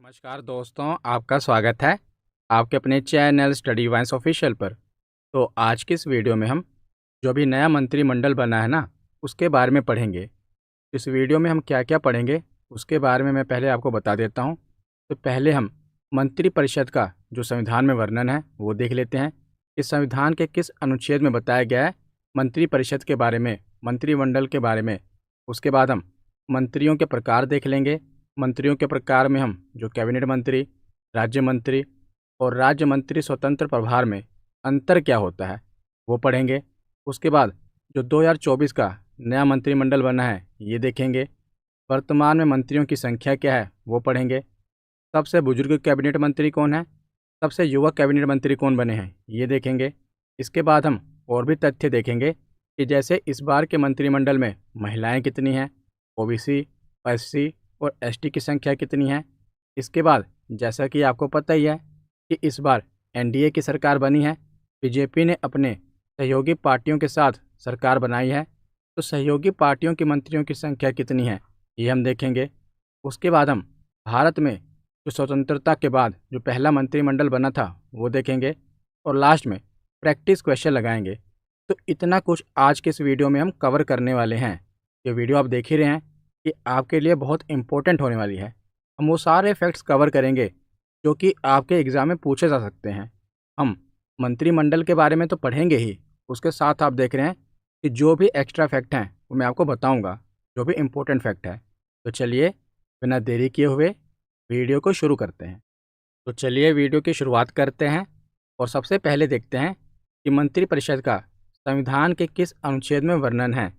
नमस्कार दोस्तों, आपका स्वागत है आपके अपने चैनल स्टडी वाइन्स ऑफिशियल पर। तो आज की इस वीडियो में हम जो भी नया मंत्रिमंडल बना है ना, उसके बारे में पढ़ेंगे। इस वीडियो में हम क्या क्या पढ़ेंगे उसके बारे में मैं पहले आपको बता देता हूँ। तो पहले हम मंत्रिपरिषद का जो संविधान में वर्णन है वो देख लेते हैं। इस संविधान के किस अनुच्छेद में बताया गया है मंत्रिपरिषद के बारे में, मंत्रिमंडल के बारे में। उसके बाद हम मंत्रियों के प्रकार देख लेंगे। मंत्रियों के प्रकार में हम जो कैबिनेट मंत्री, राज्य मंत्री और राज्य मंत्री स्वतंत्र प्रभार में अंतर क्या होता है वो पढ़ेंगे। उसके बाद जो 2024 का नया मंत्रिमंडल बना है ये देखेंगे। वर्तमान में मंत्रियों की संख्या क्या है वो पढ़ेंगे। सबसे बुजुर्ग कैबिनेट मंत्री कौन है, सबसे युवा कैबिनेट मंत्री कौन बने हैं ये देखेंगे। इसके बाद हम और भी तथ्य देखेंगे कि जैसे इस बार के मंत्रिमंडल में महिलाएं कितनी हैं, ओबीसी, एससी और एसटी की संख्या कितनी है। इसके बाद जैसा कि आपको पता ही है कि इस बार एनडीए की सरकार बनी है, बीजेपी ने अपने सहयोगी पार्टियों के साथ सरकार बनाई है। तो सहयोगी पार्टियों की मंत्रियों की संख्या कितनी है ये हम देखेंगे। उसके बाद हम भारत में जो स्वतंत्रता के बाद जो पहला मंत्रिमंडल बना था वो देखेंगे और लास्ट में प्रैक्टिस क्वेश्चन लगाएंगे। तो इतना कुछ आज के इस वीडियो में हम कवर करने वाले हैं। ये वीडियो आप देख ही रहे हैं कि आपके लिए बहुत इम्पोर्टेंट होने वाली है। हम वो सारे फैक्ट्स कवर करेंगे जो कि आपके एग्ज़ाम में पूछे जा सकते हैं। हम मंत्रिमंडल के बारे में तो पढ़ेंगे ही, उसके साथ आप देख रहे हैं कि जो भी एक्स्ट्रा फैक्ट हैं वो मैं आपको बताऊंगा, जो भी इम्पोर्टेंट फैक्ट है। तो चलिए बिना देरी किए हुए वीडियो को शुरू करते हैं। तो चलिए वीडियो की शुरुआत करते हैं और सबसे पहले देखते हैं कि मंत्रिपरिषद का संविधान के किस अनुच्छेद में वर्णन है।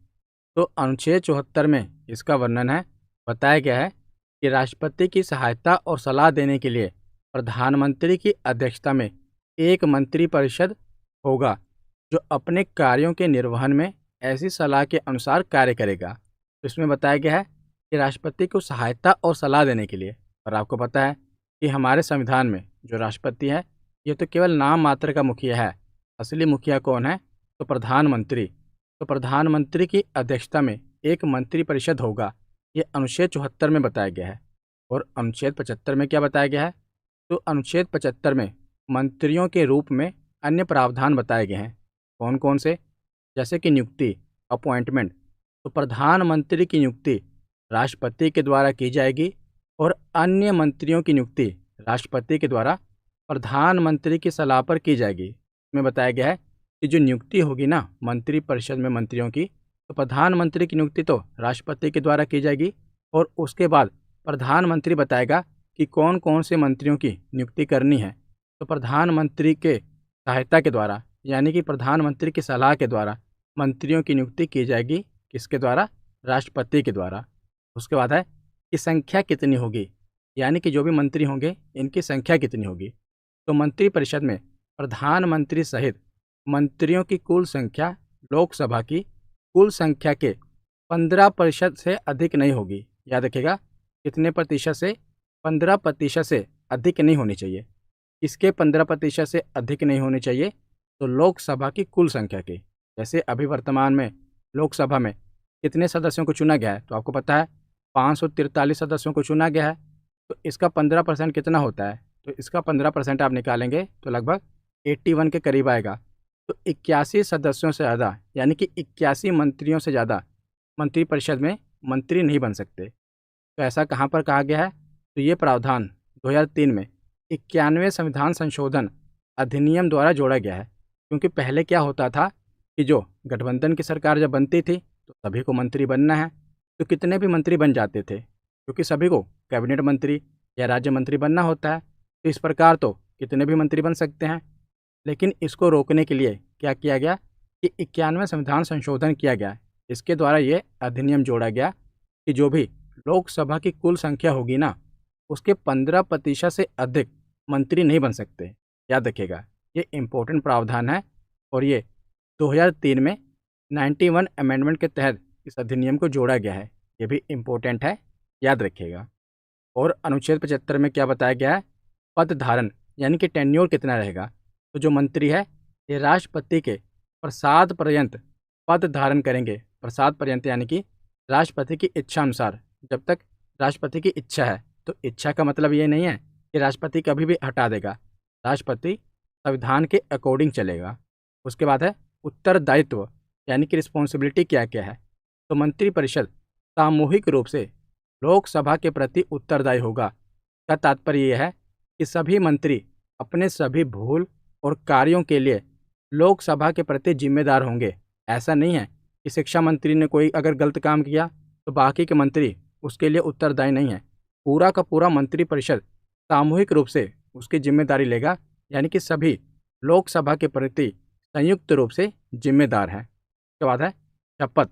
तो अनुच्छेद 74 में इसका वर्णन है। बताया गया है कि राष्ट्रपति की सहायता और सलाह देने के लिए प्रधानमंत्री की अध्यक्षता में एक मंत्रिपरिषद होगा जो अपने कार्यों के निर्वहन में ऐसी सलाह के अनुसार कार्य करेगा। तो इसमें बताया गया है कि राष्ट्रपति को सहायता और सलाह देने के लिए, और आपको पता है कि हमारे संविधान में जो राष्ट्रपति है ये तो केवल नाम मात्र का मुखिया है। असली मुखिया कौन है? तो प्रधानमंत्री। तो प्रधानमंत्री की अध्यक्षता में एक मंत्रिपरिषद होगा, ये अनुच्छेद 74 में बताया गया है। और अनुच्छेद 75 में क्या बताया गया है? तो अनुच्छेद 75 में मंत्रियों के रूप में अन्य प्रावधान बताए गए हैं। कौन कौन से? जैसे कि नियुक्ति, अपॉइंटमेंट। तो प्रधानमंत्री की नियुक्ति राष्ट्रपति के द्वारा की जाएगी और अन्य मंत्रियों की नियुक्ति राष्ट्रपति के द्वारा प्रधानमंत्री की सलाह पर की जाएगी। इसमें बताया गया है कि जो नियुक्ति होगी ना मंत्रिपरिषद में मंत्रियों की, तो प्रधानमंत्री की नियुक्ति तो राष्ट्रपति के द्वारा की जाएगी और उसके बाद प्रधानमंत्री बताएगा कि कौन कौन से मंत्रियों की नियुक्ति करनी है। तो प्रधानमंत्री के सहायता के द्वारा, यानी कि प्रधानमंत्री की सलाह के द्वारा मंत्रियों की नियुक्ति की जाएगी। किसके द्वारा? राष्ट्रपति के द्वारा। उसके बाद है कि संख्या कितनी होगी, यानी कि जो भी मंत्री होंगे इनकी संख्या कितनी होगी। तो मंत्रिपरिषद में प्रधानमंत्री सहित मंत्रियों की कुल संख्या लोकसभा की कुल संख्या के 15% से अधिक नहीं होगी। याद रखिएगा, कितने प्रतिशत से? 15% से अधिक नहीं होनी चाहिए। इसके 15% से अधिक नहीं होनी चाहिए तो लोकसभा की कुल संख्या की। जैसे अभी वर्तमान में लोकसभा में कितने सदस्यों को चुना गया है? तो आपको पता है 543 सदस्यों को चुना गया है। तो इसका 15% कितना होता है? तो इसका 15% आप निकालेंगे तो लगभग 81 के करीब आएगा। तो 81 सदस्यों से ज़्यादा, यानी कि 81 मंत्रियों से ज़्यादा मंत्रिपरिषद में मंत्री नहीं बन सकते। तो ऐसा कहाँ पर कहा गया है? तो ये प्रावधान 2003 में 91वें संविधान संशोधन अधिनियम द्वारा जोड़ा गया है। क्योंकि पहले क्या होता था कि जो गठबंधन की सरकार जब बनती थी तो सभी को मंत्री बनना है, तो कितने भी मंत्री बन जाते थे, क्योंकि सभी को कैबिनेट मंत्री या राज्य मंत्री बनना होता है। तो इस प्रकार तो कितने भी मंत्री बन सकते हैं। लेकिन इसको रोकने के लिए क्या किया गया कि 91वें संविधान संशोधन किया गया। इसके द्वारा ये अधिनियम जोड़ा गया कि जो भी लोकसभा की कुल संख्या होगी ना, उसके 15% से अधिक मंत्री नहीं बन सकते। याद रखिएगा, ये इम्पोर्टेंट प्रावधान है और ये 2003 में 91 अमेंडमेंट के तहत इस अधिनियम को जोड़ा गया है। ये भी इम्पोर्टेंट है, याद रखिएगा। और अनुच्छेद 75 में क्या बताया गया है? पद धारण, यानी कि टेन्योर कितना रहेगा। तो जो मंत्री है ये राष्ट्रपति के प्रसाद पर्यंत पद धारण करेंगे। प्रसाद पर्यंत यानी कि राष्ट्रपति की इच्छा अनुसार, जब तक राष्ट्रपति की इच्छा है तो इच्छा का मतलब ये नहीं है कि राष्ट्रपति कभी भी हटा देगा। राष्ट्रपति संविधान के अकॉर्डिंग चलेगा। उसके बाद है उत्तरदायित्व, यानी कि रिस्पॉन्सिबिलिटी क्या क्या है। तो मंत्रिपरिषद सामूहिक रूप से लोकसभा के प्रति उत्तरदायी होगा। का तात्पर्य यह है कि सभी मंत्री अपने सभी भूल और कार्यों के लिए लोकसभा के प्रति जिम्मेदार होंगे। ऐसा नहीं है कि शिक्षा मंत्री ने कोई अगर गलत काम किया तो बाकी के मंत्री उसके लिए उत्तरदायी नहीं है। पूरा का पूरा मंत्रिपरिषद सामूहिक रूप से उसकी जिम्मेदारी लेगा, यानी कि सभी लोकसभा के प्रति संयुक्त रूप से जिम्मेदार हैं। उसके बाद है शपथ,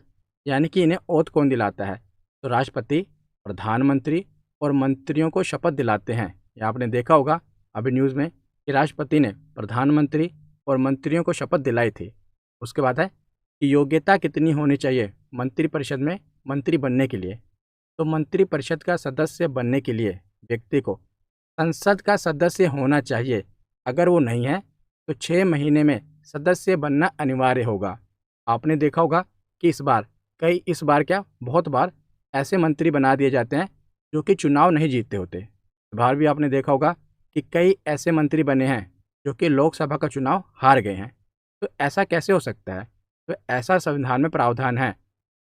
यानी कि इन्हें ओथ कौन दिलाता है। तो राष्ट्रपति, प्रधानमंत्री और मंत्रियों को शपथ दिलाते हैं। ये आपने देखा होगा अभी न्यूज़ में कि राष्ट्रपति ने प्रधानमंत्री और मंत्रियों को शपथ दिलाई थी। उसके बाद है कि योग्यता कितनी होनी चाहिए मंत्रिपरिषद में मंत्री बनने के लिए। तो मंत्रिपरिषद का सदस्य बनने के लिए व्यक्ति को संसद का सदस्य होना चाहिए। अगर वो नहीं है तो 6 महीने में सदस्य बनना अनिवार्य होगा। आपने देखा होगा कि इस बार क्या बहुत बार ऐसे मंत्री बना दिए जाते हैं जो कि चुनाव नहीं जीतते होते। इस बार भी आपने देखा होगा कि कई ऐसे मंत्री बने हैं जो कि लोकसभा का चुनाव हार गए हैं। तो ऐसा कैसे हो सकता है? तो ऐसा संविधान में प्रावधान है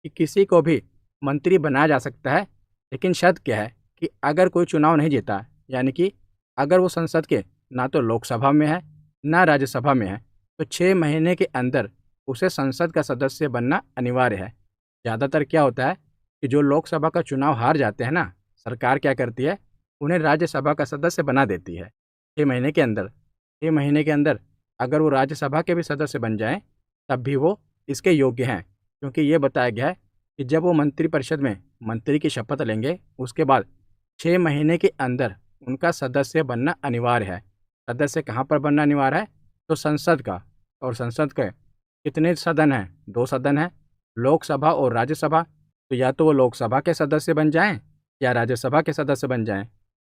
कि किसी को भी मंत्री बनाया जा सकता है, लेकिन शर्त क्या है कि अगर कोई चुनाव नहीं जीता, यानी कि अगर वो संसद के ना तो लोकसभा में है ना राज्यसभा में है, तो 6 महीने के अंदर उसे संसद का सदस्य बनना अनिवार्य है। ज़्यादातर क्या होता है कि जो लोकसभा का चुनाव हार जाते हैं ना, सरकार क्या करती है, उन्हें राज्यसभा का सदस्य बना देती है 6 महीने के अंदर। 6 महीने के अंदर अगर वो राज्यसभा के भी सदस्य बन जाएं तब भी वो इसके योग्य हैं, क्योंकि ये बताया गया है कि जब वो मंत्रिपरिषद में मंत्री की शपथ लेंगे उसके बाद 6 महीने के अंदर उनका सदस्य बनना अनिवार्य है। सदस्य कहाँ पर बनना अनिवार्य है? तो संसद का। और संसद के कितने सदन हैं? 2 सदन हैं, लोकसभा और राज्यसभा। तो या तो वो लोकसभा के सदस्य बन जाएं या राज्यसभा के सदस्य बन जाएं,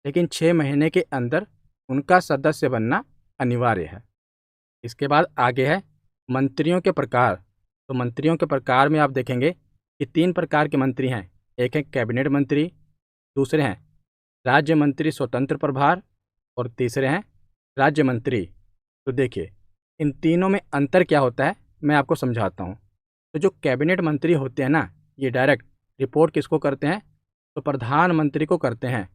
लेकिन 6 महीने के अंदर उनका सदस्य बनना अनिवार्य है। इसके बाद आगे है मंत्रियों के प्रकार। तो मंत्रियों के प्रकार में आप देखेंगे कि 3 प्रकार के मंत्री हैं। एक है कैबिनेट मंत्री, दूसरे हैं राज्य मंत्री स्वतंत्र प्रभार और तीसरे हैं राज्य मंत्री। तो देखिए इन तीनों में अंतर क्या होता है मैं आपको समझाता हूँ। तो जो कैबिनेट मंत्री होते हैं ना, ये डायरेक्ट रिपोर्ट किसको करते हैं? तो प्रधानमंत्री को करते हैं।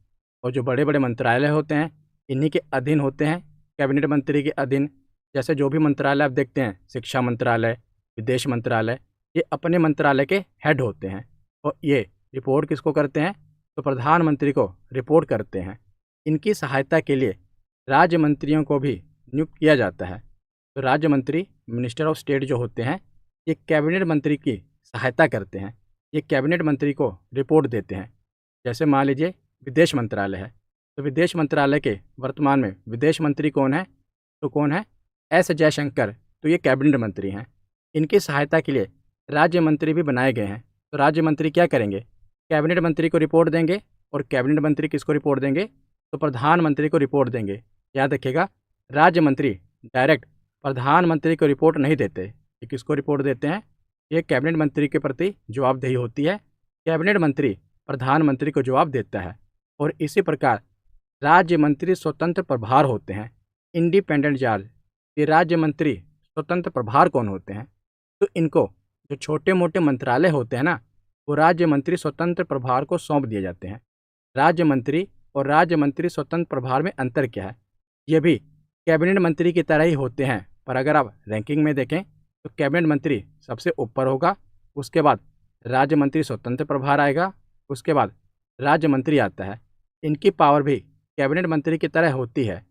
और जो बड़े बड़े मंत्रालय होते हैं इन्हीं के अधीन होते हैं, कैबिनेट मंत्री के अधीन। जैसे जो भी मंत्रालय आप देखते हैं, शिक्षा मंत्रालय, विदेश मंत्रालय, ये अपने मंत्रालय के हेड होते हैं और ये रिपोर्ट किसको करते हैं? तो प्रधानमंत्री को रिपोर्ट करते हैं। इनकी सहायता के लिए राज्य मंत्रियों को भी नियुक्त किया जाता है। तो राज्य मंत्री, मिनिस्टर ऑफ स्टेट जो होते हैं, ये कैबिनेट मंत्री की सहायता करते हैं। ये कैबिनेट मंत्री को रिपोर्ट देते हैं। जैसे मान लीजिए विदेश मंत्रालय है, तो विदेश मंत्रालय के वर्तमान में विदेश मंत्री कौन है? तो कौन है? एस जयशंकर। तो ये कैबिनेट मंत्री हैं। इनकी सहायता के लिए राज्य मंत्री भी बनाए गए हैं। तो राज्य मंत्री क्या करेंगे? कैबिनेट मंत्री को रिपोर्ट देंगे। और कैबिनेट मंत्री किसको रिपोर्ट देंगे? तो प्रधानमंत्री को रिपोर्ट देंगे। याद रखिएगा, राज्य मंत्री डायरेक्ट प्रधानमंत्री को रिपोर्ट नहीं देते। ये किसको रिपोर्ट देते हैं? ये कैबिनेट मंत्री के प्रति जवाबदेही होती है। कैबिनेट मंत्री प्रधानमंत्री को जवाब देता है। और इसी प्रकार राज्य मंत्री स्वतंत्र प्रभार होते हैं, इंडिपेंडेंट चार्ज। ये राज्य मंत्री स्वतंत्र प्रभार कौन होते हैं? तो इनको जो छोटे मोटे मंत्रालय होते हैं ना, वो राज्य मंत्री स्वतंत्र प्रभार को सौंप दिए जाते हैं। राज्य मंत्री और राज्य मंत्री स्वतंत्र प्रभार में अंतर क्या है? ये भी कैबिनेट मंत्री की तरह ही होते हैं, पर अगर आप रैंकिंग में देखें तो कैबिनेट मंत्री सबसे ऊपर होगा, उसके बाद राज्य मंत्री स्वतंत्र प्रभार आएगा, उसके बाद राज्य मंत्री आता है। इनकी पावर भी कैबिनेट मंत्री की तरह होती है,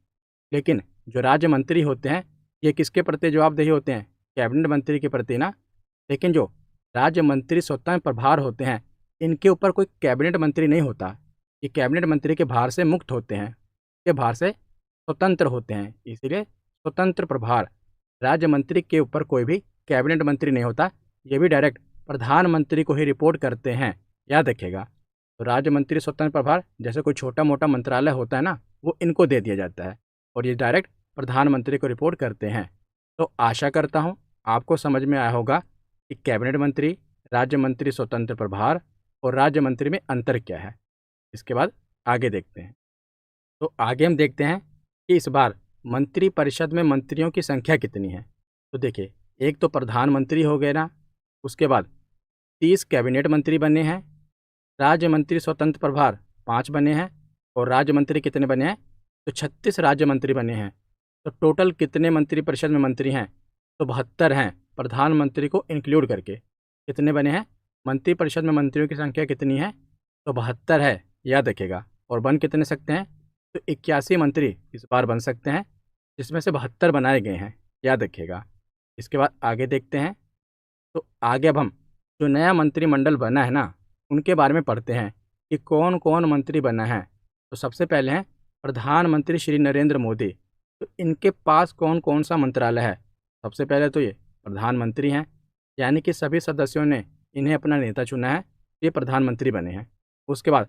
लेकिन जो राज्य मंत्री होते हैं ये किसके प्रति जवाबदेही होते हैं? कैबिनेट मंत्री के प्रति ना। लेकिन जो राज्य मंत्री स्वतंत्र प्रभार होते हैं इनके ऊपर कोई कैबिनेट मंत्री नहीं होता। ये कैबिनेट मंत्री के भार से मुक्त होते हैं, के भार से स्वतंत्र होते हैं, इसीलिए स्वतंत्र प्रभार। राज्य मंत्री के ऊपर कोई भी कैबिनेट मंत्री नहीं होता, ये भी डायरेक्ट प्रधानमंत्री को ही रिपोर्ट करते हैं। याद रखिएगा, तो राज्य मंत्री स्वतंत्र प्रभार जैसे कोई छोटा मोटा मंत्रालय होता है ना, वो इनको दे दिया जाता है और ये डायरेक्ट प्रधानमंत्री को रिपोर्ट करते हैं। तो आशा करता हूँ आपको समझ में आया होगा कि कैबिनेट मंत्री, राज्य मंत्री स्वतंत्र प्रभार और राज्य मंत्री में अंतर क्या है। इसके बाद आगे देखते हैं। तो आगे हम देखते हैं कि इस बार मंत्रिपरिषद में मंत्रियों की संख्या कितनी है। तो देखिए, एक तो प्रधानमंत्री हो गए ना, उसके बाद 30 कैबिनेट मंत्री बने हैं, राज्य मंत्री स्वतंत्र प्रभार 5 बने हैं, और राज्य मंत्री कितने बने हैं? तो 36 राज्य मंत्री बने हैं। तो टोटल कितने मंत्रिपरिषद में मंत्री हैं? तो 72 हैं, प्रधानमंत्री को इंक्लूड करके। कितने बने हैं? मंत्रिपरिषद में मंत्रियों की संख्या कितनी है? तो 72 है, याद रखिएगा। और बन कितने सकते हैं? तो 81 मंत्री इस बार बन सकते हैं, जिसमें से 72 बनाए गए हैं, याद रखिएगा। इसके बाद आगे देखते हैं। तो आगे अब हम जो नया मंत्रिमंडल बना है ना, उनके बारे में पढ़ते हैं कि कौन कौन मंत्री बना है। तो सबसे पहले हैं प्रधानमंत्री श्री नरेंद्र मोदी। तो इनके पास कौन कौन सा मंत्रालय है? सबसे पहले तो ये प्रधानमंत्री हैं, यानी कि सभी सदस्यों ने इन्हें अपना नेता चुना है, ये प्रधानमंत्री बने हैं। उसके बाद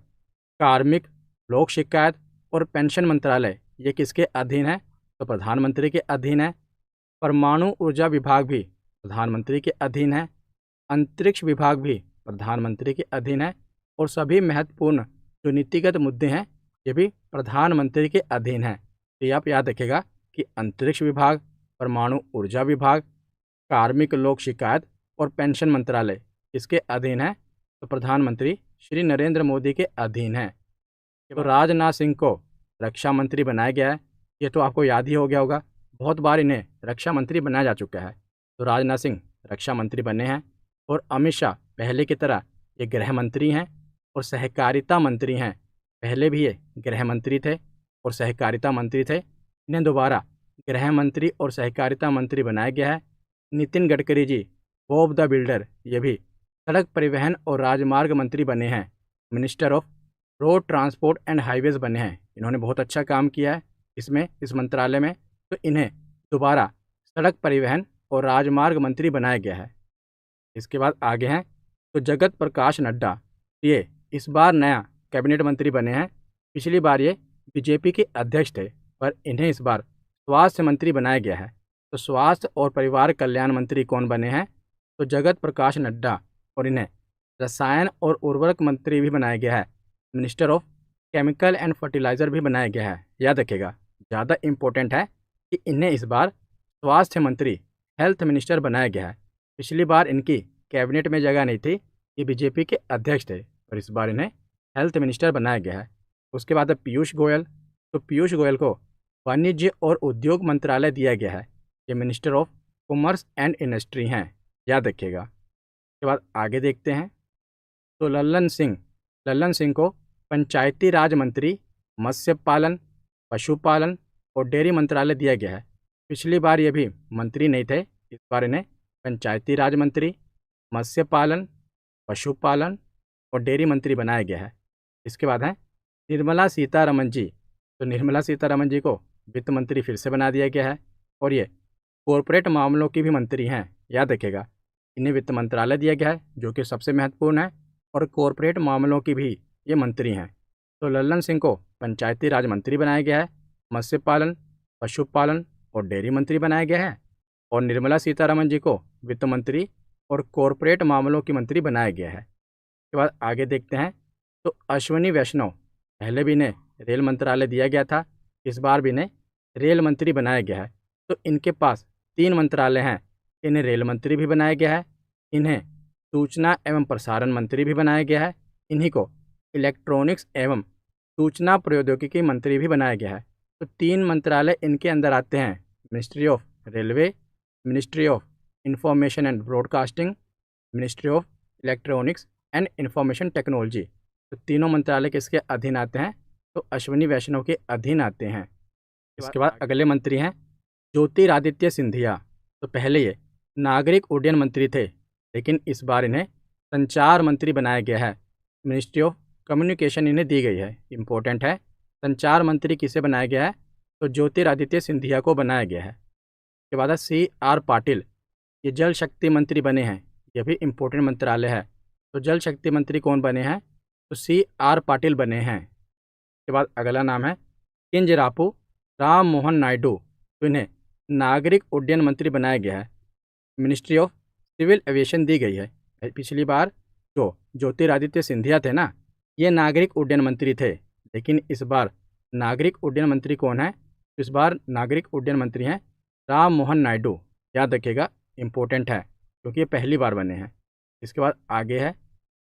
कार्मिक, लोक शिकायत और पेंशन मंत्रालय ये किसके अधीन है? तो प्रधानमंत्री के अधीन है। परमाणु ऊर्जा विभाग भी प्रधानमंत्री के अधीन है। अंतरिक्ष विभाग भी प्रधानमंत्री के अधीन है। और सभी महत्वपूर्ण जो नीतिगत मुद्दे हैं ये भी प्रधानमंत्री के अधीन हैं। तो ये आप याद रखिएगा कि अंतरिक्ष विभाग, परमाणु ऊर्जा विभाग, कार्मिक, लोक शिकायत और पेंशन मंत्रालय किसके अधीन है? तो प्रधानमंत्री श्री नरेंद्र मोदी के अधीन है। तो राजनाथ सिंह को रक्षा मंत्री बनाया गया है, ये तो आपको याद ही हो गया होगा, बहुत बार इन्हें रक्षा मंत्री बनाया जा चुका है। तो राजनाथ सिंह रक्षा मंत्री बने हैं। और अमित शाह पहले की तरह ये गृह मंत्री हैं और सहकारिता मंत्री हैं। पहले भी ये गृह मंत्री थे और सहकारिता मंत्री थे, इन्हें दोबारा गृह मंत्री और सहकारिता मंत्री बनाया गया है। Nitin Gadkari ji, Bob the builder, ये भी सड़क परिवहन और राजमार्ग मंत्री बने हैं। Minister of road transport and highways बने हैं। इन्होंने बहुत अच्छा काम किया है इस मंत्रालय में, तो इन्हें दोबारा सड़क परिवहन और राजमार्ग मंत्री बनाया गया है। इसके बाद आगे हैं तो जगत प्रकाश नड्डा, ये इस बार नया कैबिनेट मंत्री बने हैं। पिछली बार ये बीजेपी के अध्यक्ष थे, पर इन्हें इस बार स्वास्थ्य मंत्री बनाया गया है। तो स्वास्थ्य और परिवार कल्याण मंत्री कौन बने हैं? तो जगत प्रकाश नड्डा। और इन्हें रसायन और उर्वरक मंत्री भी बनाया गया है। Minister of chemical and fertiliser भी बनाया गया है, याद रखिएगा। ज़्यादा इम्पोर्टेंट है कि इन्हें इस बार स्वास्थ्य मंत्री, हेल्थ मिनिस्टर बनाया गया है। पिछली बार इनकी कैबिनेट में जगह नहीं थी, ये बीजेपी के अध्यक्ष थे, और इस बार इन्हें हेल्थ मिनिस्टर बनाया गया है। उसके बाद है पीयूष गोयल। तो पीयूष गोयल को वाणिज्य और उद्योग मंत्रालय दिया गया है, ये minister of commerce and industry हैं, याद रखिएगा। उसके बाद आगे देखते हैं तो लल्लन सिंह को पंचायती राज मंत्री, मत्स्य पालन, पशुपालन और डेयरी मंत्रालय दिया गया है। पिछली बार ये भी मंत्री नहीं थे, इस बार इन्हें पंचायती राज मंत्री, मत्स्य पालन, पशुपालन और डेयरी मंत्री बनाया गया है। इसके बाद है निर्मला सीतारमण जी। तो निर्मला सीतारमण जी को वित्त मंत्री फिर से बना दिया गया है, और ये कॉरपोरेट मामलों की भी मंत्री हैं, याद रखिएगा। इन्हें वित्त मंत्रालय दिया गया है, जो कि सबसे महत्वपूर्ण है, और कॉरपोरेट मामलों की भी ये मंत्री हैं। तो लल्लन सिंह को पंचायती राज मंत्री बनाया गया है, मत्स्य पालन, पशुपालन और डेयरी मंत्री बनाया गया है, और निर्मला सीतारमण जी को वित्त मंत्री और कॉरपोरेट मामलों की मंत्री बनाया गया है। इसके बाद आगे देखते हैं तो अश्विनी वैष्णव, पहले भी इन्हें रेल मंत्रालय दिया गया था, इस बार भी इन्हें रेल मंत्री बनाया गया है। तो इनके पास 3 मंत्रालय हैं, इन्हें रेल मंत्री भी बनाया गया है, इन्हें सूचना एवं प्रसारण मंत्री भी बनाया गया है, इन्हीं को इलेक्ट्रॉनिक्स एवं सूचना प्रौद्योगिकी मंत्री भी बनाया गया है। तो 3 मंत्रालय इनके अंदर आते हैं, ministry of railway, ministry of information and broadcasting, ministry of electronics and information technology. तो तीनों मंत्रालय किसके अधीन आते हैं? तो अश्विनी वैष्णव के अधीन आते हैं। इसके बाद अगले मंत्री हैं ज्योतिरादित्य सिंधिया। तो पहले ये नागरिक उड्डयन मंत्री थे, लेकिन इस बार इन्हें संचार मंत्री बनाया गया है। मिनिस्ट्री ऑफ कम्युनिकेशन इन्हें दी गई है, इम्पोर्टेंट है। संचार मंत्री किसे बनाया गया है? तो ज्योतिरादित्य सिंधिया को बनाया गया है। इसके बाद CR पाटिल, ये जल शक्ति मंत्री बने हैं, यह भी इम्पोर्टेंट मंत्रालय है। तो जल शक्ति मंत्री कौन बने हैं? तो CR पाटिल बने हैं। इसके बाद अगला नाम है किंजरापू राम मोहन नायडू। तो इन्हें नागरिक उड्डयन मंत्री बनाया गया है। मिनिस्ट्री ऑफ सिविल एविएशन दी गई है। पिछली बार जो ज्योतिरादित्य सिंधिया थे ना, ये नागरिक उड्डयन मंत्री थे, लेकिन इस बार नागरिक उड्डयन मंत्री कौन है? इस बार नागरिक उड्डयन मंत्री हैं राम मोहन नायडू। याद रखिएगा, इम्पोर्टेंट है क्योंकि ये पहली बार बने हैं। इसके बाद आगे है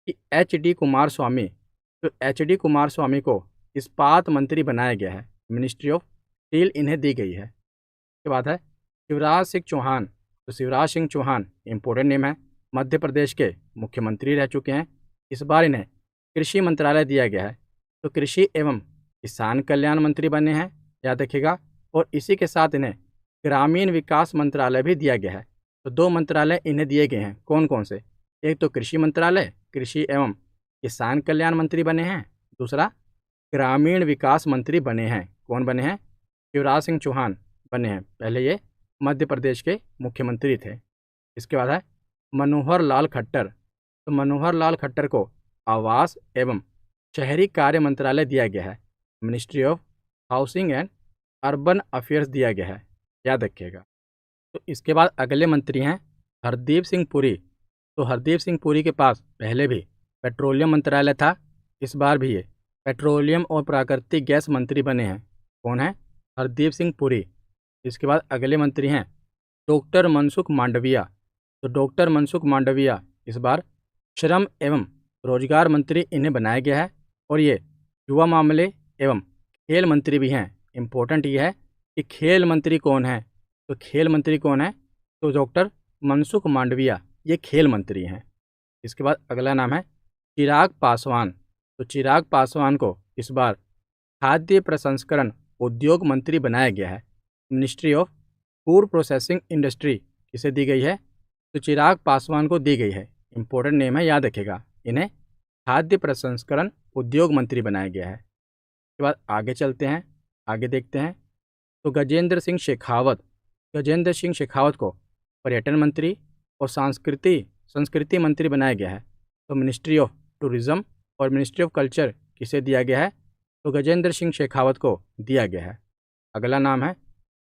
कि एच.डी. कुमार स्वामी। तो एच.डी. कुमार स्वामी को इस्पात मंत्री बनाया गया है, मिनिस्ट्री ऑफ स्टील इन्हें दी गई है। इसके बाद है शिवराज सिंह चौहान। तो शिवराज सिंह चौहान इम्पोर्टेंट नेम है, मध्य प्रदेश के मुख्यमंत्री रह चुके हैं। इस बार इन्हें कृषि मंत्रालय दिया गया है, तो कृषि एवं किसान कल्याण मंत्री बने हैं, याद रखिएगा। और इसी के साथ इन्हें ग्रामीण विकास मंत्रालय भी दिया गया है। तो 2 मंत्रालय इन्हें दिए गए हैं, कौन कौन से? एक तो कृषि मंत्रालय, कृषि एवं किसान कल्याण मंत्री बने हैं। दूसरा ग्रामीण विकास मंत्री बने हैं, कौन बने हैं? शिवराज सिंह चौहान बने हैं। पहले ये मध्य प्रदेश के मुख्यमंत्री थे। इसके बाद है मनोहर लाल खट्टर। तो मनोहर लाल खट्टर को आवास एवं शहरी कार्य मंत्रालय दिया गया है, ministry of housing and urban affairs दिया गया है, याद रखिएगा। तो इसके बाद अगले मंत्री हैं हरदीप सिंह पुरी। तो हरदीप सिंह पुरी के पास पहले भी पेट्रोलियम मंत्रालय था, इस बार भी ये पेट्रोलियम और प्राकृतिक गैस मंत्री बने हैं। कौन है? हरदीप सिंह पुरी। इसके बाद अगले मंत्री हैं डॉक्टर मनसुख मांडविया। तो डॉक्टर मनसुख मांडविया इस बार श्रम एवं रोजगार मंत्री इन्हें बनाया गया है, और ये युवा मामले एवं खेल मंत्री भी हैं। इम्पोर्टेंट ये है कि खेल मंत्री कौन है? तो खेल मंत्री कौन है? तो डॉक्टर मनसुख मांडविया ये खेल मंत्री हैं। इसके बाद अगला नाम है चिराग पासवान। तो चिराग पासवान को इस बार खाद्य प्रसंस्करण उद्योग मंत्री बनाया गया है, ministry of food processing industry किसे दी गई है? तो चिराग पासवान को दी गई है। इम्पोर्टेंट नेम है, याद रखेगा। इन्हें खाद्य प्रसंस्करण उद्योग मंत्री बनाया गया है। इसके बाद आगे चलते हैं, आगे देखते हैं। तो गजेंद्र सिंह शेखावत को पर्यटन मंत्री और संस्कृति मंत्री बनाया गया है। तो मिनिस्ट्री ऑफ टूरिज्म और मिनिस्ट्री ऑफ कल्चर किसे दिया गया है? तो गजेंद्र सिंह शेखावत को दिया गया है। अगला नाम है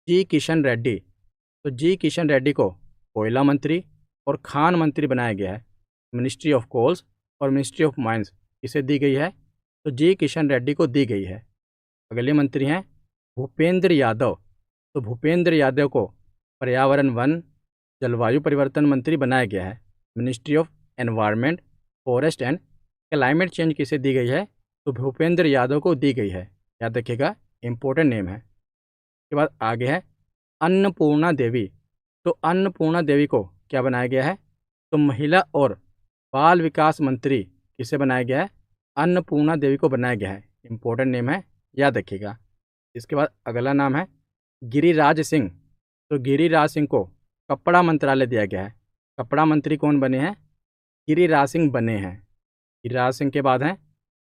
जी किशन रेड्डी। तो जी किशन रेड्डी को कोयला मंत्री और खान मंत्री बनाया गया है, मिनिस्ट्री ऑफ कोल्स और मिनिस्ट्री ऑफ माइंस किसे दी गई है? तो जी किशन रेड्डी को दी गई है। अगले मंत्री हैं भूपेंद्र यादव। तो भूपेंद्र यादव को पर्यावरण वन जलवायु परिवर्तन मंत्री बनाया गया है, ministry of environment forest and climate change किसे दी गई है? तो भूपेंद्र यादव को दी गई है, याद रखिएगा, इम्पोर्टेंट नेम है। इसके बाद आगे है अन्नपूर्णा देवी। तो अन्नपूर्णा देवी को क्या बनाया गया है? तो महिला और बाल विकास मंत्री किसे बनाया गया है? अन्नपूर्णा देवी को बनाया गया है, इम्पोर्टेंट नेम है, याद रखिएगा। इसके बाद अगला नाम है गिरिराज सिंह। तो गिरिराज सिंह को कपड़ा मंत्रालय दिया गया है। कपड़ा मंत्री कौन बने हैं? गिरिराज सिंह बने हैं। गिरिराज सिंह के बाद हैं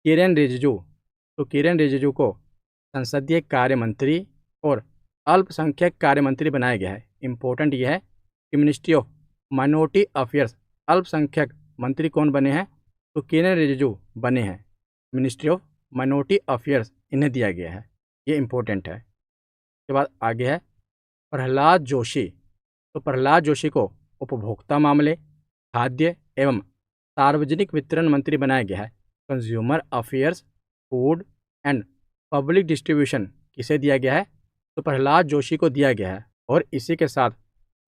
किरेन रिजिजू। तो किरेन रिजिजू को संसदीय कार्य मंत्री और अल्पसंख्यक कार्य मंत्री बनाया गया है। इम्पोर्टेंट यह है कि मिनिस्ट्री ऑफ माइनॉरिटी अफेयर्स अल्पसंख्यक मंत्री कौन बने हैं? तो किरेन रिजिजू बने हैं, मिनिस्ट्री ऑफ माइनॉरिटी अफेयर्स इन्हें दिया गया है, ये इम्पोर्टेंट है। इसके बाद आगे है प्रहलाद जोशी। तो प्रहलाद जोशी को उपभोक्ता मामले, खाद्य एवं सार्वजनिक वितरण मंत्री बनाया गया है, consumer affairs, food and public distribution किसे दिया गया है? तो प्रहलाद जोशी को दिया गया है। और इसी के साथ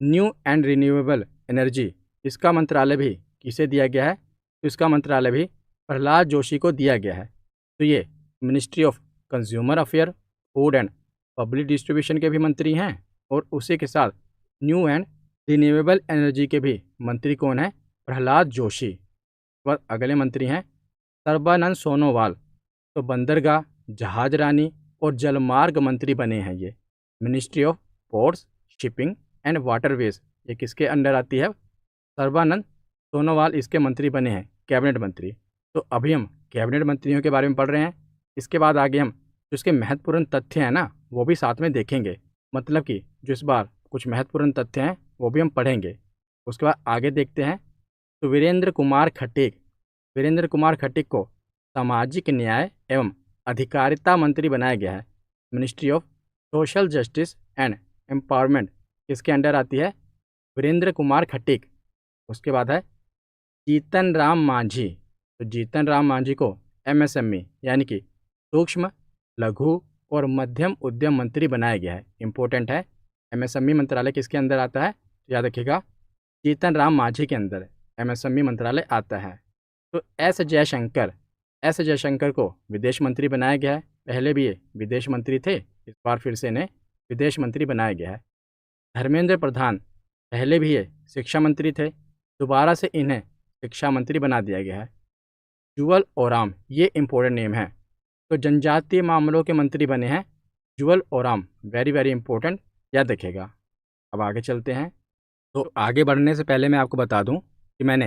न्यू एंड रिन्यूएबल एनर्जी, इसका मंत्रालय भी किसे दिया गया है? तो इसका मंत्रालय भी प्रहलाद जोशी को दिया गया है। तो ये ministry of consumer affair, food and public distribution के भी मंत्री हैं, और उसी के साथ न्यू एंड रिन्यूएबल एनर्जी के भी मंत्री कौन है? प्रहलाद जोशी। और अगले मंत्री हैं सर्बानंद सोनोवाल। तो बंदरगाह, जहाजरानी और जलमार्ग मंत्री बने हैं ये, ministry of ports, shipping and waterways, ये किसके अंडर आती है? सर्बानंद सोनोवाल इसके मंत्री बने हैं, कैबिनेट मंत्री। तो अभी हम कैबिनेट मंत्रियों के बारे में पढ़ रहे हैं। इसके बाद आगे हम जो इसके महत्वपूर्ण तथ्य हैं ना, वो भी साथ में देखेंगे। मतलब कि जो इस बार कुछ महत्वपूर्ण तथ्य हैं वो भी हम पढ़ेंगे। उसके बाद आगे देखते हैं। तो वीरेंद्र कुमार खटीक को सामाजिक न्याय एवं अधिकारिता मंत्री बनाया गया है, ministry of social justice and empowerment किसके अंडर आती है? वीरेंद्र कुमार खटीक। उसके बाद है जीतन राम मांझी। तो जीतन राम मांझी को एमएसएमई यानी कि सूक्ष्म, लघु और मध्यम उद्यम मंत्री बनाया गया है। इम्पोर्टेंट है। एमएसएमई मंत्रालय किसके अंदर आता है? तो याद रखिएगा, जीतन राम मांझी के अंदर एमएसएमई मंत्रालय आता है। तो एस जयशंकर को विदेश मंत्री बनाया गया है। पहले भी ये विदेश मंत्री थे, इस बार फिर से इन्हें विदेश मंत्री बनाया गया है। धर्मेंद्र प्रधान पहले भी ये शिक्षा मंत्री थे, दोबारा से इन्हें शिक्षा मंत्री बना दिया गया है। जुअल ओराम, ये इम्पोर्टेंट नेम है, तो जनजातीय मामलों के मंत्री बने हैं jewel Oram. Very very important, याद रखिएगा। अब आगे चलते हैं। तो आगे बढ़ने से पहले मैं आपको बता दूं कि मैंने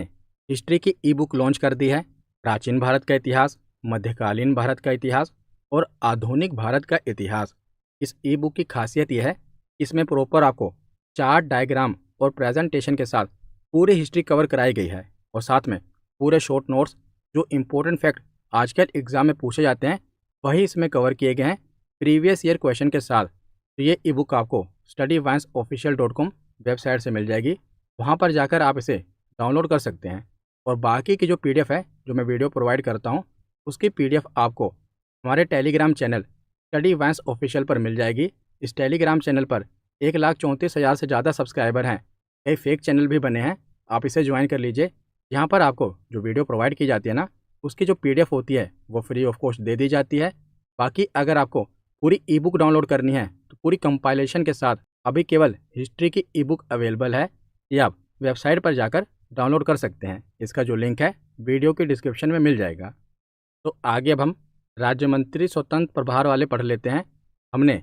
हिस्ट्री की ई बुक लॉन्च कर दी है। प्राचीन भारत का इतिहास, मध्यकालीन भारत का इतिहास और आधुनिक भारत का इतिहास। इस ई बुक की खासियत यह है, इसमें प्रॉपर आपको चार्ट, डायग्राम और प्रेजेंटेशन के साथ पूरी हिस्ट्री कवर कराई गई है और साथ में पूरे शॉर्ट नोट्स, जो इम्पोर्टेंट फैक्ट आजकल एग्जाम में पूछे जाते हैं वही इसमें कवर किए गए हैं प्रीवियस ईयर क्वेश्चन के साथ। तो ये ई बुक आपको studyvanceofficial.com वेबसाइट से मिल जाएगी। वहाँ पर जाकर आप इसे डाउनलोड कर सकते हैं और बाकी की जो PDF है, जो मैं वीडियो प्रोवाइड करता हूँ, उसकी PDF आपको हमारे टेलीग्राम चैनल स्टडी वैंस ऑफिशियल पर मिल जाएगी। इस टेलीग्राम चैनल पर 1,34,000 से ज़्यादा सब्सक्राइबर हैं। कई फेक चैनल भी बने हैं, आप इसे ज्वाइन कर लीजिए। यहाँ पर आपको जो वीडियो प्रोवाइड की जाती है ना, उसकी जो PDF होती है वो फ्री ऑफ कॉस्ट दे दी जाती है। बाकी अगर आपको पूरी ई बुक डाउनलोड करनी है तो पूरी कंपाइलेशन के साथ अभी केवल हिस्ट्री की ई बुक अवेलेबल है, ये आप वेबसाइट पर जाकर डाउनलोड कर सकते हैं। इसका जो लिंक है वीडियो के डिस्क्रिप्शन में मिल जाएगा। तो आगे अब हम राज्य मंत्री स्वतंत्र प्रभार वाले पढ़ लेते हैं। हमने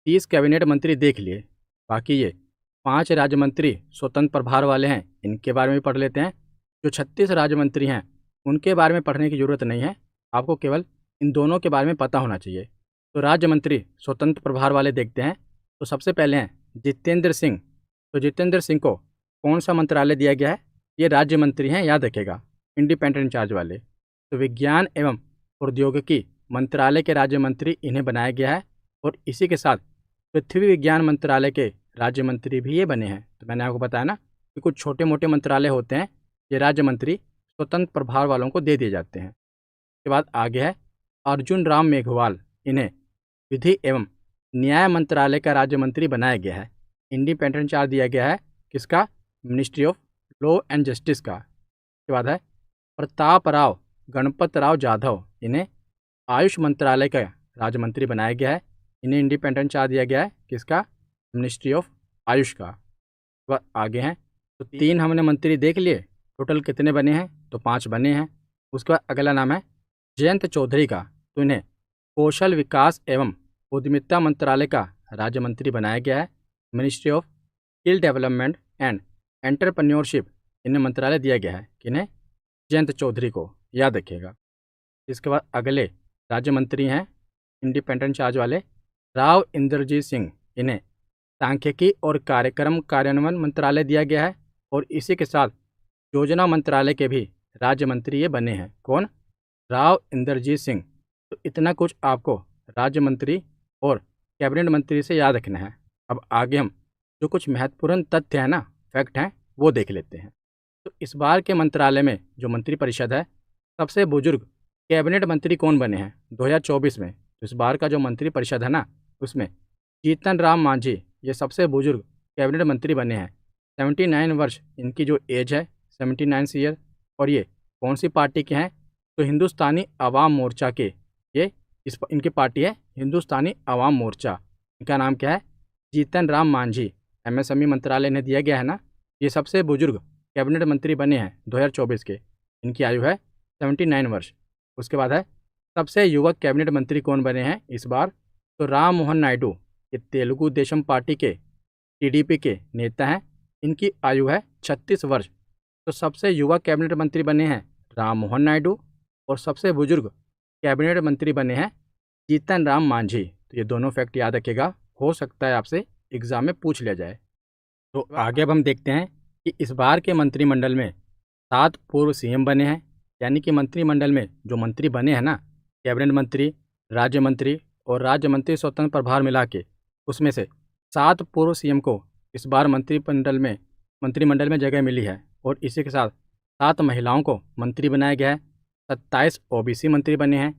30 कैबिनेट मंत्री देख लिए, बाकी ये 5 राज्य मंत्री स्वतंत्र प्रभार वाले हैं, इनके बारे में पढ़ लेते हैं। जो 36 राज्य मंत्री हैं उनके बारे में पढ़ने की ज़रूरत नहीं है, आपको केवल इन दोनों के बारे में पता होना चाहिए। तो राज्य मंत्री स्वतंत्र प्रभार वाले देखते हैं। तो सबसे पहले हैं जितेंद्र सिंह। तो जितेंद्र सिंह को कौन सा मंत्रालय दिया गया है? ये राज्य मंत्री हैं, याद रखेगा, इंडिपेंडेंट इंचार्ज वाले। तो विज्ञान एवं प्रौद्योगिकी मंत्रालय के राज्य मंत्री इन्हें बनाया गया है और इसी के साथ पृथ्वी विज्ञान मंत्रालय के राज्य मंत्री भी ये बने हैं। तो मैंने आपको बताया ना कि कुछ छोटे मोटे मंत्रालय होते हैं, ये राज्य मंत्री स्वतंत्र प्रभार वालों को दे दिए जाते हैं। उसके बाद आगे है अर्जुन राम मेघवाल, इन्हें विधि एवं न्याय मंत्रालय का राज्य मंत्री बनाया गया है। इंडिपेंडेंट चार्ज दिया गया है किसका? Ministry of law and justice का। उसके बाद है प्रताप राव गणपत राव जाधव, इन्हें आयुष मंत्रालय का राज्य मंत्री बनाया गया है। इन्हें इंडिपेंडेंट चार्ज दिया गया है किसका? मिनिस्ट्री ऑफ आयुष का। उसके बाद आगे हैं, तो 3 हमने मंत्री देख लिए, टोटल कितने बने हैं? तो 5 बने हैं। उसके बाद अगला नाम है जयंत चौधरी का, तो इन्हें कौशल विकास एवं उद्यमिता मंत्रालय का राज्य मंत्री बनाया गया है। Ministry of skill development and entrepreneurship, इन्हें मंत्रालय दिया गया है किन्हें? जयंत चौधरी को, याद रखिएगा। इसके बाद अगले राज्य मंत्री हैं इंडिपेंडेंट चार्ज वाले राव इंद्रजीत सिंह, इन्हें सांख्यिकी और कार्यक्रम कार्यान्वयन मंत्रालय दिया गया है और इसी के साथ योजना मंत्रालय के भी राज्य मंत्री ये बने हैं। कौन? राव इंद्रजीत सिंह। तो इतना कुछ आपको राज्य मंत्री और कैबिनेट मंत्री से याद रखना है। अब आगे हम जो कुछ महत्वपूर्ण तथ्य हैं ना, फैक्ट हैं, वो देख लेते हैं। तो इस बार के मंत्रालय में जो मंत्री परिषद है, सबसे बुजुर्ग कैबिनेट मंत्री कौन बने हैं 2024 में? तो इस बार का जो मंत्री परिषद है ना, उसमें जीतन राम मांझी ये सबसे बुजुर्ग कैबिनेट मंत्री बने हैं। 79 वर्ष इनकी जो एज है, 79 ईयर। और ये कौन सी पार्टी के हैं? तो हिंदुस्तानी अवाम मोर्चा के, ये इनकी पार्टी है हिंदुस्तानी अवाम मोर्चा। इनका नाम क्या है? जीतन राम मांझी। एमएसएमई मंत्रालय इन्हें दिया गया है ना, ये सबसे बुजुर्ग कैबिनेट मंत्री बने हैं 2024 के। इनकी आयु है 79 वर्ष। उसके बाद है सबसे युवक कैबिनेट मंत्री कौन बने हैं इस बार? तो राम मोहन नायडू, ये तेलुगु देशम पार्टी के TDP के नेता हैं। इनकी आयु है 36 वर्ष। तो सबसे युवा कैबिनेट मंत्री बने हैं राम मोहन नायडू और सबसे बुजुर्ग कैबिनेट मंत्री बने हैं जीतन राम मांझी। तो ये दोनों फैक्ट याद रखिएगा, हो सकता है आपसे एग्जाम में पूछ लिया जाए। तो आगे अब हम देखते हैं कि इस बार के मंत्रिमंडल में 7 पूर्व CM बने हैं। यानी कि मंत्रिमंडल में जो मंत्री बने हैं ना, कैबिनेट मंत्री, राज्य मंत्री और राज्य मंत्री स्वतंत्र प्रभार मिला के, उसमें से 7 पूर्व CM को इस बार मंत्रिमंडल में जगह मिली है और इसी के साथ 7 महिलाओं को मंत्री बनाया गया है। 27 OBC मंत्री बने हैं,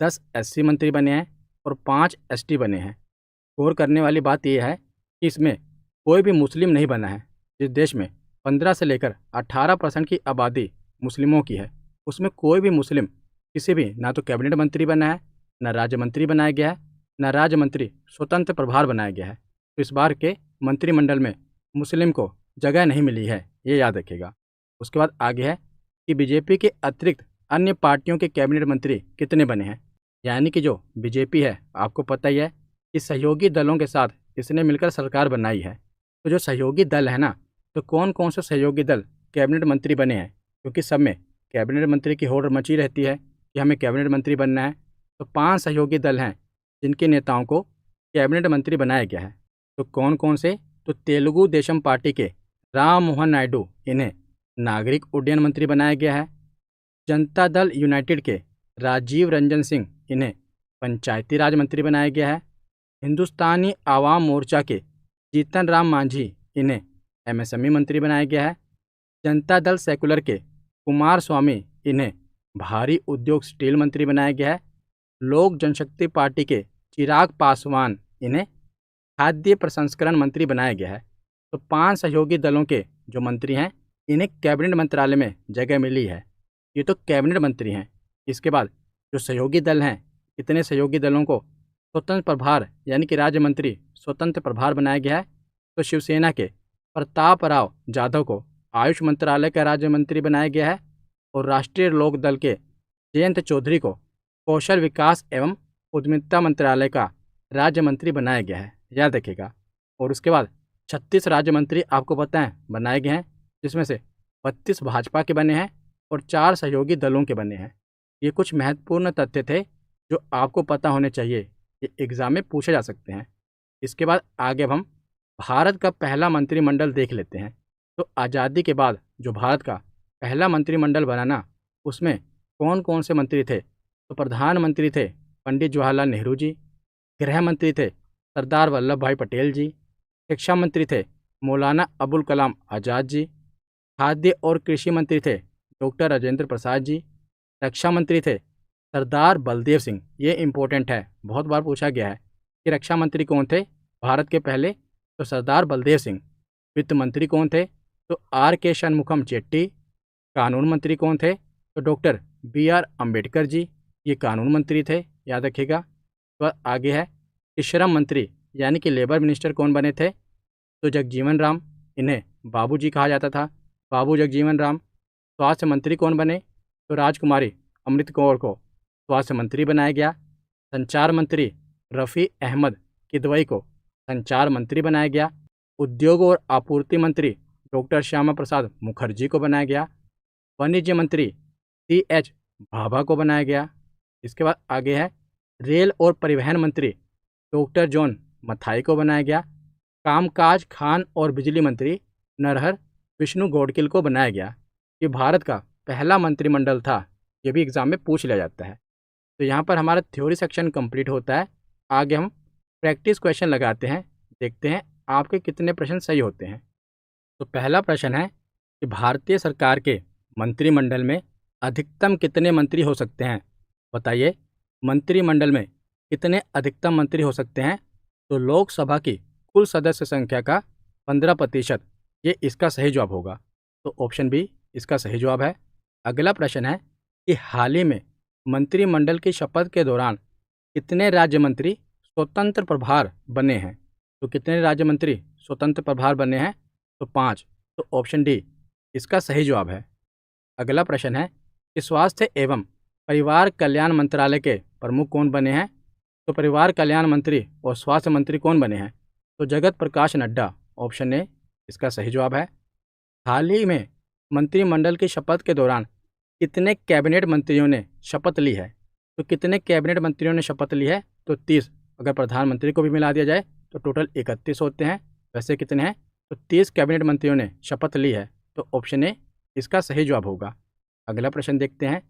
10 SC मंत्री बने हैं और 5 ST बने हैं। गौर करने वाली बात यह है कि इसमें कोई भी मुस्लिम नहीं बना है। जिस देश में 15 से लेकर 18% की आबादी मुस्लिमों की है, उसमें कोई भी मुस्लिम किसी भी ना तो कैबिनेट मंत्री बना है, न राज्य मंत्री बनाया गया है, न राज्य मंत्री स्वतंत्र प्रभार बनाया गया है। तो इस बार के मंत्रिमंडल में मुस्लिम को जगह नहीं मिली है, ये याद रखिएगा। उसके बाद आगे है कि बीजेपी के अतिरिक्त अन्य पार्टियों के कैबिनेट मंत्री कितने बने हैं। यानी कि जो बीजेपी है, आपको पता ही है कि सहयोगी दलों के साथ इसने मिलकर सरकार बनाई है। तो जो सहयोगी दल है ना, तो कौन कौन से सहयोगी दल कैबिनेट मंत्री बने हैं, क्योंकि सब में कैबिनेट मंत्री की होड़ मची रहती है कि हमें कैबिनेट मंत्री बनना है। तो 5 सहयोगी दल हैं जिनके नेताओं को कैबिनेट मंत्री बनाया गया है। तो कौन कौन से? तो तेलुगु देशम पार्टी के राम मोहन नायडू, इन्हें नागरिक उड्डयन मंत्री बनाया गया है। जनता दल यूनाइटेड के राजीव रंजन सिंह, इन्हें पंचायती राज मंत्री बनाया गया है। हिंदुस्तानी आवाम मोर्चा के जीतन राम मांझी, इन्हें MSME मंत्री बनाया गया है। जनता दल सेकुलर के कुमार स्वामी, इन्हें भारी उद्योग स्टील मंत्री बनाया गया है। लोक जनशक्ति पार्टी के चिराग पासवान, इन्हें खाद्य प्रसंस्करण मंत्री बनाया गया है। तो 5 सहयोगी दलों के जो मंत्री हैं, इन्हें कैबिनेट मंत्रालय में जगह मिली है। ये तो कैबिनेट मंत्री हैं। इसके बाद जो सहयोगी दल हैं, इतने सहयोगी दलों को स्वतंत्र प्रभार यानी कि राज्य मंत्री स्वतंत्र प्रभार बनाया गया है। तो शिवसेना के प्रताप राव जाधव को आयुष मंत्रालय का राज्य मंत्री बनाया गया है और राष्ट्रीय लोक दल के जयंत चौधरी को कौशल विकास एवं उद्यमिता मंत्रालय का राज्य मंत्री बनाया गया है, याद रखिएगा। और उसके बाद 36 राज्य मंत्री आपको पता है बनाए गए हैं, जिसमें से 32 भाजपा के बने हैं और 4 सहयोगी दलों के बने हैं। ये कुछ महत्वपूर्ण तथ्य थे जो आपको पता होने चाहिए, ये एग्जाम में पूछे जा सकते हैं। इसके बाद आगे अब हम भारत का पहला मंत्रिमंडल देख लेते हैं। तो आज़ादी के बाद जो भारत का पहला मंत्रिमंडल बना ना, उसमें कौन कौन से मंत्री थे? तो प्रधानमंत्री थे पंडित जवाहरलाल नेहरू जी, गृह मंत्री थे सरदार वल्लभ भाई पटेल जी, शिक्षा मंत्री थे मौलाना अबुल कलाम आज़ाद जी, खाद्य और कृषि मंत्री थे डॉक्टर राजेंद्र प्रसाद जी, रक्षा मंत्री थे सरदार बलदेव सिंह। ये इम्पोर्टेंट है, बहुत बार पूछा गया है कि रक्षा मंत्री कौन थे भारत के पहले, तो सरदार बलदेव सिंह। वित्त मंत्री कौन थे? तो RK शनमुखम चेट्टी। कानून मंत्री कौन थे? तो डॉक्टर BR अम्बेडकर जी, ये कानून मंत्री थे, याद रखिएगा। तो आगे है कि श्रम मंत्री यानी कि लेबर मिनिस्टर कौन बने थे? तो जगजीवन राम, इन्हें बाबू जी कहा जाता था, बाबू जगजीवन राम। स्वास्थ्य मंत्री कौन बने? तो राजकुमारी अमृत कौर को स्वास्थ्य मंत्री बनाया गया। संचार मंत्री रफ़ी अहमद किदवई को संचार मंत्री बनाया गया। उद्योग और आपूर्ति मंत्री डॉक्टर श्यामा प्रसाद मुखर्जी को बनाया गया। वाणिज्य मंत्री CH भाभा को बनाया गया। इसके बाद आगे है रेल और परिवहन मंत्री डॉक्टर जॉन मथाई को बनाया गया। कामकाज, खान और बिजली मंत्री नरहर विष्णु गौडकिल को बनाया गया। ये भारत का पहला मंत्रिमंडल था, ये भी एग्जाम में पूछ लिया जाता है। तो यहाँ पर हमारा थ्योरी सेक्शन कंप्लीट होता है। आगे हम प्रैक्टिस क्वेश्चन लगाते हैं, देखते हैं आपके कितने प्रश्न सही होते हैं। तो पहला प्रश्न है कि भारतीय सरकार के मंत्रिमंडल में अधिकतम कितने मंत्री हो सकते हैं? बताइए, मंत्रिमंडल में कितने अधिकतम मंत्री हो सकते हैं? तो लोकसभा की कुल सदस्य संख्या का 15%, ये इसका सही जवाब होगा। तो ऑप्शन बी इसका सही जवाब है। अगला प्रश्न है कि हाल ही में मंत्रिमंडल की शपथ के दौरान कितने राज्य मंत्री स्वतंत्र प्रभार बने हैं? तो कितने राज्य मंत्री स्वतंत्र प्रभार बने हैं? तो 5। तो ऑप्शन डी इसका सही जवाब है। अगला प्रश्न है कि स्वास्थ्य एवं परिवार कल्याण मंत्रालय के प्रमुख कौन बने हैं? तो परिवार कल्याण मंत्री और स्वास्थ्य मंत्री कौन बने हैं? तो जगत प्रकाश नड्डा। ऑप्शन ए इसका सही जवाब है। हाल ही में मंत्रिमंडल की शपथ के दौरान कितने कैबिनेट मंत्रियों ने शपथ ली है? तो कितने कैबिनेट मंत्रियों ने शपथ ली है? तो 30। अगर प्रधानमंत्री को भी मिला दिया जाए तो टोटल 31 होते हैं। वैसे कितने हैं? तो 30 कैबिनेट मंत्रियों ने शपथ ली है। तो ऑप्शन ए इसका सही जवाब होगा। अगला प्रश्न देखते हैं।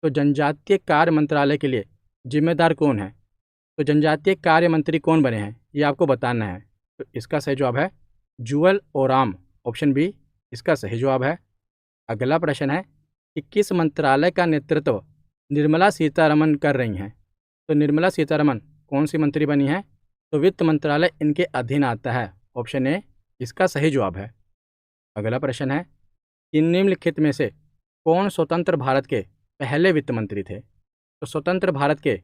तो जनजातीय कार्य मंत्रालय के लिए जिम्मेदार कौन है? तो जनजातीय कार्य मंत्री कौन बने हैं, ये आपको बताना है। तो इसका सही जवाब है जुअल ओराम। ऑप्शन बी इसका सही जवाब है। अगला प्रश्न है कि किस मंत्रालय का नेतृत्व निर्मला सीतारमण कर रही हैं? तो निर्मला सीतारमण कौन सी मंत्री बनी है? तो वित्त मंत्रालय इनके अधीन आता है। ऑप्शन ए इसका सही जवाब है। अगला प्रश्न है कि निम्नलिखित में से कौन स्वतंत्र भारत के पहले वित्त मंत्री थे? तो स्वतंत्र भारत के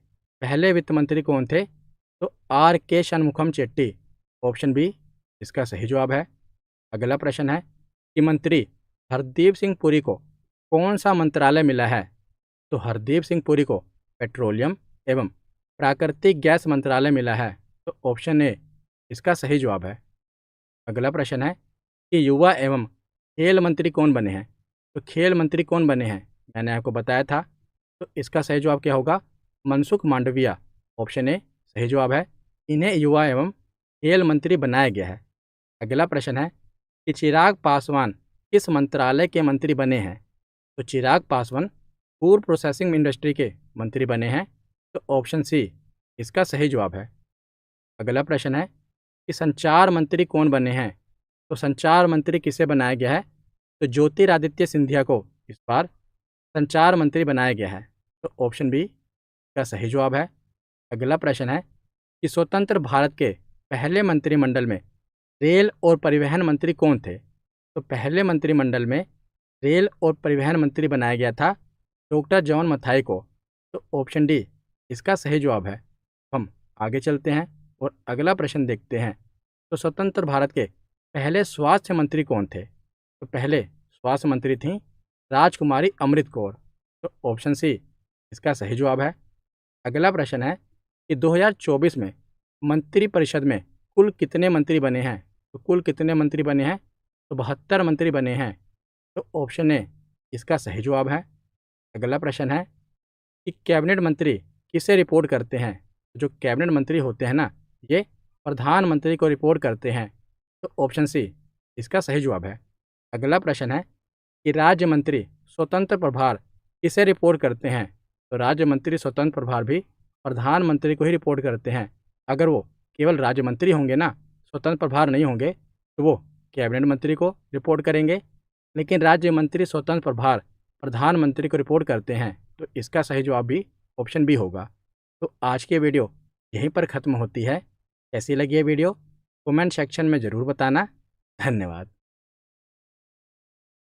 पहले वित्त मंत्री कौन थे? तो आर के शनमुखम चेट्टी। ऑप्शन बी इसका सही जवाब है। अगला प्रश्न है कि मंत्री हरदीप सिंह पुरी को कौन सा मंत्रालय मिला है? तो हरदीप सिंह पुरी को पेट्रोलियम एवं प्राकृतिक गैस मंत्रालय मिला है। तो ऑप्शन ए इसका सही जवाब है। अगला प्रश्न है कि युवा एवं खेल मंत्री कौन बने हैं? तो खेल मंत्री कौन बने हैं मैंने आपको बताया था। तो इसका सही जवाब क्या होगा? मनसुख मांडविया। ऑप्शन ए सही जवाब है। इन्हें युवा एवं खेल मंत्री बनाया गया है। अगला प्रश्न है कि चिराग पासवान किस मंत्रालय के मंत्री बने हैं? तो Chirag Paswan food processing industry के मंत्री बने हैं। तो ऑप्शन सी इसका सही जवाब है। अगला प्रश्न है कि संचार मंत्री कौन बने हैं? तो संचार मंत्री किसे बनाया गया है? तो ज्योतिरादित्य सिंधिया को इस बार संचार मंत्री बनाया गया है। तो ऑप्शन बी का सही जवाब है। अगला प्रश्न है कि स्वतंत्र भारत के पहले मंत्रिमंडल में रेल और परिवहन मंत्री कौन थे? तो पहले मंत्रिमंडल में रेल और परिवहन मंत्री बनाया गया था डॉक्टर जॉन मथाई को। तो ऑप्शन डी इसका सही जवाब है। हम आगे चलते हैं और अगला प्रश्न देखते हैं। तो स्वतंत्र भारत के पहले स्वास्थ्य मंत्री कौन थे? तो पहले स्वास्थ्य मंत्री थीं राजकुमारी अमृत कौर। तो ऑप्शन सी इसका सही जवाब है। अगला प्रश्न है कि 2024 में मंत्रिपरिषद में कुल कितने मंत्री बने हैं? तो कुल कितने मंत्री बने हैं? तो 72 मंत्री बने हैं। तो ऑप्शन ए इसका सही जवाब है। अगला प्रश्न है कि कैबिनेट मंत्री किसे रिपोर्ट करते हैं? जो कैबिनेट मंत्री होते हैं ना, ये प्रधानमंत्री को रिपोर्ट करते हैं। तो ऑप्शन सी इसका सही जवाब है। अगला प्रश्न है कि राज्य मंत्री स्वतंत्र प्रभार किसे रिपोर्ट करते हैं? तो राज्य मंत्री स्वतंत्र प्रभार भी प्रधानमंत्री को ही रिपोर्ट करते हैं। अगर वो केवल राज्य मंत्री होंगे ना, स्वतंत्र प्रभार नहीं होंगे, तो वो कैबिनेट मंत्री को रिपोर्ट करेंगे। लेकिन राज्य मंत्री स्वतंत्र प्रभार प्रधानमंत्री को रिपोर्ट करते हैं। तो इसका सही जवाब भी ऑप्शन बी होगा। तो आज की वीडियो यहीं पर ख़त्म होती है। कैसी लगी ये वीडियो कमेंट सेक्शन में ज़रूर बताना। धन्यवाद।